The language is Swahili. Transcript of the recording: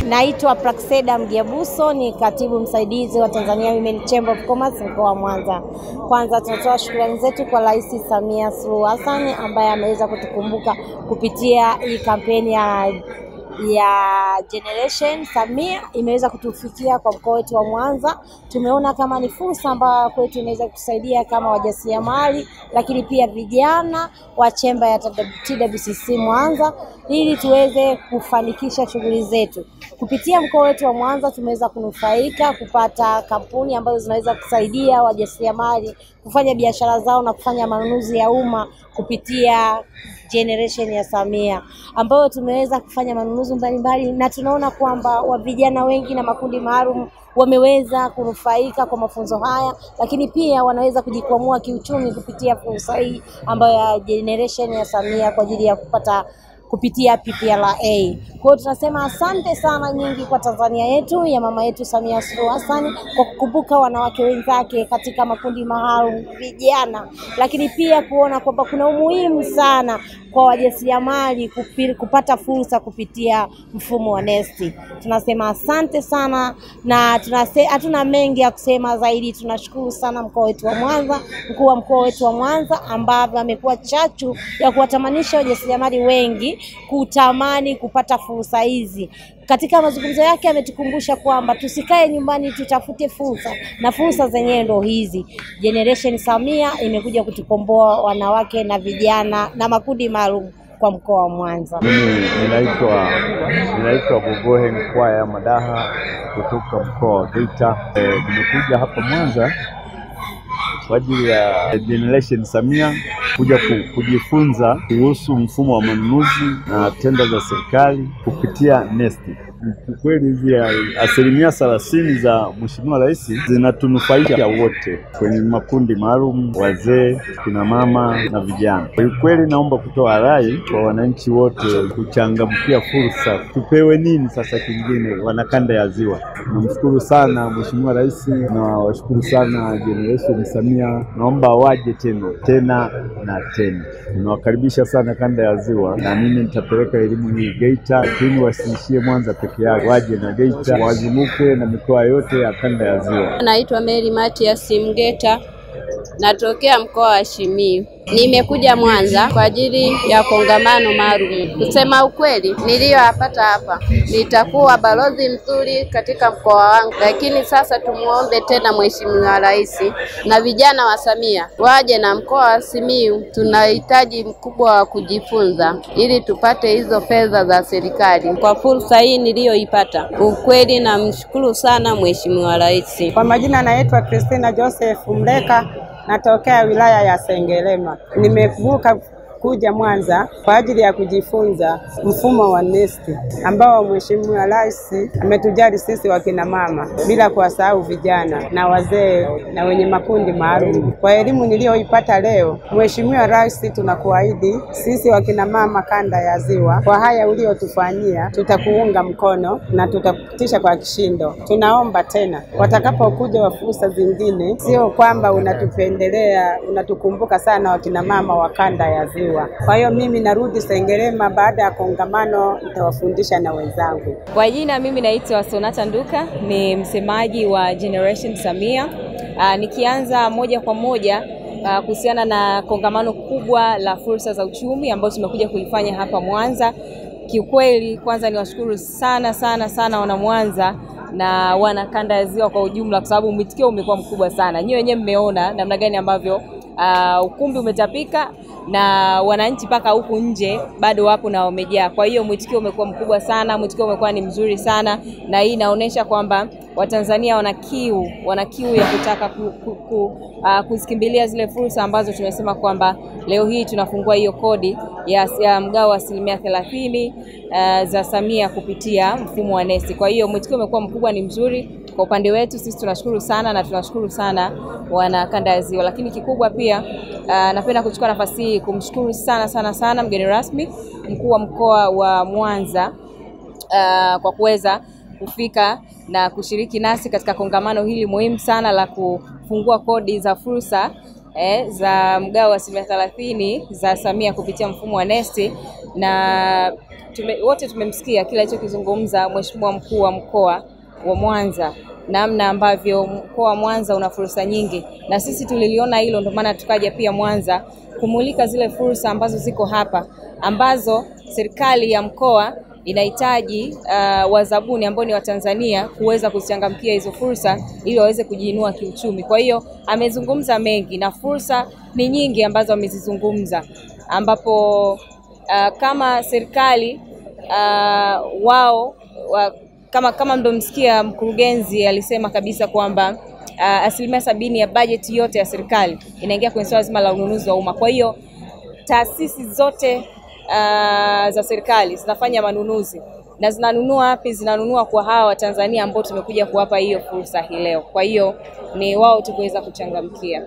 Naitwa Praxeda Mgiabuso, ni katibu msaidizi wa Tanzania Women Chamber of Commerce mkoa wa Mwanza. Kwanza tunatoa shukrani zetu kwa Rais Samia Suluhu Hassan ambaye ameweza kutukumbuka kupitia hii kampeni ya Generation Samia, imeweza kutufikia kwa mkoa wetu wa Mwanza. Tumeona kama ni fursa ambayo kwetu inaweza kusaidia kama wajasiriamali, lakini pia vijana wa chemba ya TWCC Mwanza, ili tuweze kufanikisha shughuli zetu. Kupitia mkoa wetu wa Mwanza tumeweza kunufaika kupata kampuni ambazo zinaweza kusaidia wajasiriamali kufanya biashara zao na kufanya manunuzi ya umma kupitia Generation ya Samia, ambayo tumeweza kufanya manunuzi mbalimbali, na tunaona kwamba vijana wengi na makundi maalum wameweza kunufaika kwa mafunzo haya, lakini pia wanaweza kujikwamua kiuchumi kupitia fursa hii ambayo ya Generation ya Samia kwa ajili ya kupata kupitia PPRA. Kwa hiyo tunasema asante sana nyingi kwa Tanzania yetu ya mama yetu Samia Suluhu Hassan kwa kukumbuka wanawake wenzake katika makundi maalum, vijana, lakini pia kuona kwamba kuna umuhimu sana kwa wajasiriamali kupata fursa kupitia mfumo wa NeST. Tunasema asante sana, na hatuna mengi ya kusema zaidi. Tunashukuru sana mkoa wetu wa Mwanza, mkuu wa mkoa wetu wa Mwanza ambaye amekuwa chachu ya kuwatamanisha wajasiriamali wengi kutamani kupata fursa hizi. Katika mazungumzo yake ametukumbusha kwamba tusikae nyumbani, tutafute fursa, na fursa zenyewe ndo hizi. Generation Samia imekuja kutukomboa wanawake na vijana na makundi maalum kwa mkoa wa Mwanza. Mimi ninaitwa Gogohe Mkwaya Madaha kutoka mkoa wa Geita. Nimekuja hapa Mwanza kwa ajili ya Generation Samia kuja kujifunza kuhusu mfumo wa manunuzi na tenda za serikali kupitia NeST. Kweli hizi 30% za Mheshimiwa Rais zinatunufaisha wote kwenye makundi maalum, wazee, kina mama na vijana. Kwa kweli naomba kutoa rai kwa wananchi wote kuchangamkia fursa. Tupewe nini sasa kingine wanakanda ya Ziwa? Namshukuru sana Mheshimiwa Rais na washukuru sana Generation Samia. Naomba waje tena na tena. Nawakaribisha sana kanda ya Ziwa, na mimi nitapeleka elimu hii Geita, lakini wasiishie Mwanza peke yake, waje na Geita, wazunguke na mikoa yote ya kanda ya Ziwa. Naitwa Mary Matias Mgeta, natokea mkoa wa Simiyu. Nimekuja Mwanza kwa ajili ya kongamano maalum. Kusema ukweli, niliyoyapata hapa nitakuwa balozi mzuri katika mkoa wangu, lakini sasa tumuombe tena Mheshimiwa Rais na vijana wa Samia waje na mkoa wa Simiyu. Tunahitaji mkubwa wa kujifunza ili tupate hizo fedha za serikali. Kwa fursa hii niliyoipata, ukweli namshukuru sana Mheshimiwa Rais. Kwa majina naitwa Christina Joseph Mleka, natokea wilaya ya Sengerema. Nimevuka kuja Mwanza kwa ajili ya kujifunza mfumo wa NeST ambao Mheshimiwa Rais ametujali sisi wakina mama, bila kuwasahau vijana na wazee na wenye makundi maalum. Kwa elimu niliyoipata leo, Mheshimiwa Rais, tunakuahidi sisi wakina mama kanda ya Ziwa, kwa haya uliotufanyia tutakuunga mkono na tutakutisha kwa kishindo. Tunaomba tena watakapokuja wa fursa zingine, sio kwamba unatupendelea, unatukumbuka sana wakina mama wa kanda ya Ziwa. Kwa hiyo mimi narudi Sengerema baada ya kongamano, nitawafundisha na wenzangu. Kwa jina mimi naitwa Sonata Nduka, ni msemaji wa Generation Samia. Nikianza moja kwa moja kuhusiana na kongamano kubwa la fursa za uchumi ambao tumekuja kulifanya hapa Mwanza. Kiukweli kwanza niwashukuru sana wana Mwanza na wana kanda ya Ziwa kwa ujumla, kwa sababu mwitikio umekuwa mkubwa sana. Nyinyi wenyewe mmeona namna gani ambavyo ukumbi umetapika na wananchi paka huku nje bado wapo na wamejaa. Kwa hiyo mwitikio umekuwa mkubwa sana, mwitikio umekuwa ni mzuri sana, na hii inaonyesha kwamba Watanzania wana kiu ya kutaka kusikimbilia zile fursa ambazo tumesema kwamba leo hii tunafungua hiyo kodi ya mgao wa 30% za Samia kupitia mfumo wa NeST. Kwa hiyo mwitikio umekuwa mkubwa, ni mzuri. Kwa upande wetu sisi tunashukuru sana, na tunashukuru sana wana kanda ya Ziwa. Lakini kikubwa pia napenda kuchukua nafasi hii kumshukuru sana mgeni rasmi mkuu wa mkoa wa Mwanza kwa kuweza kufika na kushiriki nasi katika kongamano hili muhimu sana la kufungua kodi za fursa za mgao wa 30% za Samia kupitia mfumo wa NeST. na wote tumemsikia kila alichokizungumza Mheshimiwa Mkuu wa Mkoa wa Mwanza, namna ambavyo mkoa wa Mwanza una fursa nyingi, na sisi tuliliona hilo, ndio maana tukaja pia Mwanza kumulika zile fursa ambazo ziko hapa, ambazo serikali ya mkoa inahitaji wazabuni ambao ni wa Tanzania kuweza kuchangamkia hizo fursa ili waweze kujiinua kiuchumi. Kwa hiyo amezungumza mengi na fursa ni nyingi ambazo amezizungumza, ambapo kama serikali wao kama mdomsikia mkurugenzi alisema kabisa kwamba 70% ya bajeti yote ya serikali inaingia kwenye swala zima la ununuzi wa umma. Kwa hiyo taasisi zote za serikali zinafanya manunuzi, na zinanunua wapi? Zinanunua kwa hawa Watanzania ambao tumekuja kuwapa hiyo fursa hii leo. Kwa hiyo ni wao tu kuweza kuchangamkia.